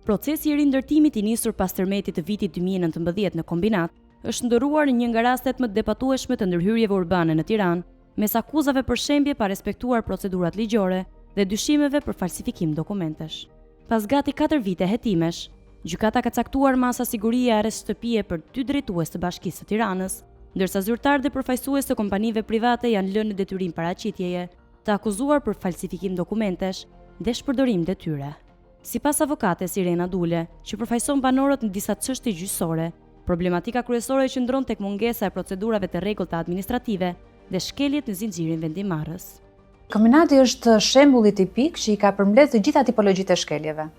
Procesi I rindërtimit I nisur pas tërmetit të vitit 2019 në kombinat është ndëruar në një nga rastet më të debatueshme të ndërhyrjeve urbane në Tiranë, mes akuzave për shembje pa respektuar procedurat ligjore dhe dyshimeve për falsifikim dokumentesh. Pas gati 4 vite hetimesh, gjykata ka caktuar masa sigurie arrest shtëpie për 2 drejtues të Bashkisë së Tiranës, ndërsa zyrtar dhe përfaqësues të kompanive private janë lënë në detyrim paraqitjeje, të akuzuar për falsifikim dokumentesh dhe shpërdorim detyre. Sipas avokates Irena Dule, që përfaqëson banorët në disa çështje gjyqësore, problematika kryesore qëndron tek mungesa e procedurave të rregullta administrative dhe shkeljet në zinxhirin vendimarrës. Kombinati është shembulli tipik që I ka përmbledhur të gjitha tipologjitë e shkeljeve.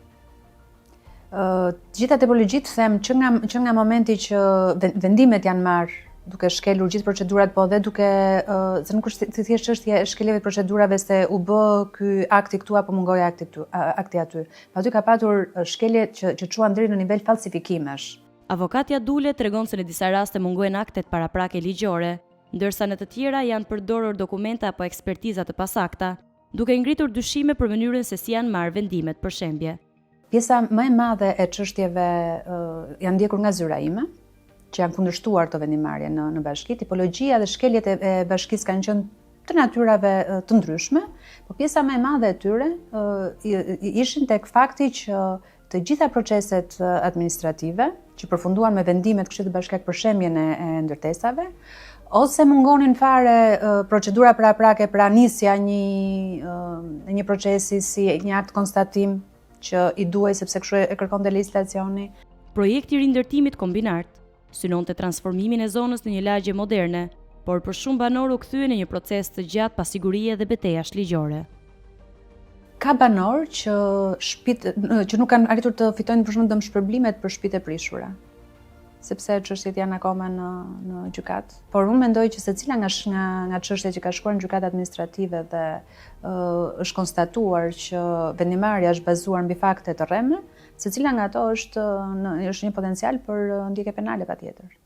Të gjitha tipologjitë them që nga momenti që vendimet janë marrë duke shkelur gjithë procedurat, po dhe duke se nuk është thjesht çështje e shkeljeve të procedurave se u bë ky akti këtu apo mungoi akti aty. Aty ka patur shkelje që çuan deri në nivel falsifikimesh. Avokatja Dule tregon se në disa raste mungohen aktet paraprake ligjore, ndërsa në të tjera janë përdorur dokumenta apo ekspertiza të pasakta, duke ngritur dyshime për mënyrën se si janë marrë vendimet për shembje. Pjesa më e madhe e çështjeve janë ndjekur nga zyra ime, që janë kundërshtuar të vendimarrje në bashki. Tipologjia dhe shkeljet e bashkisë kanë qenë të natyrave të ndryshme, por pjesa më e madhe e tyre ishin tek fakti që të gjitha proceset administrative që përfunduan me vendimet Këshillit Bashkiak për shembjen e ndërtesave, ose mungonin fare procedura paraprake pra nisja një procesi si një akt konstatim që I duhej sepse kështu e kërkonte legjislacioni. Projekti I rindërtimit kombinart synonte transformimin e zonës në një lagje moderne, por për shumë banor u kthye në një proces të gjatë pasigurie dhe betejash ligjore. Ka banor që nuk kanë arritur të fitojnë për shembull dëmshpërblimet për shtëpitë e prishura, sepse çështjet janë akoma në gjykat. Por unë mendoj që secila nga çështjet që ka shkuar në gjykatë administrative dhe është konstatuar që vendimarrja është bazuar mbi fakte të rreme, secila nga ato është një potencial për ndjekje penale patjetër.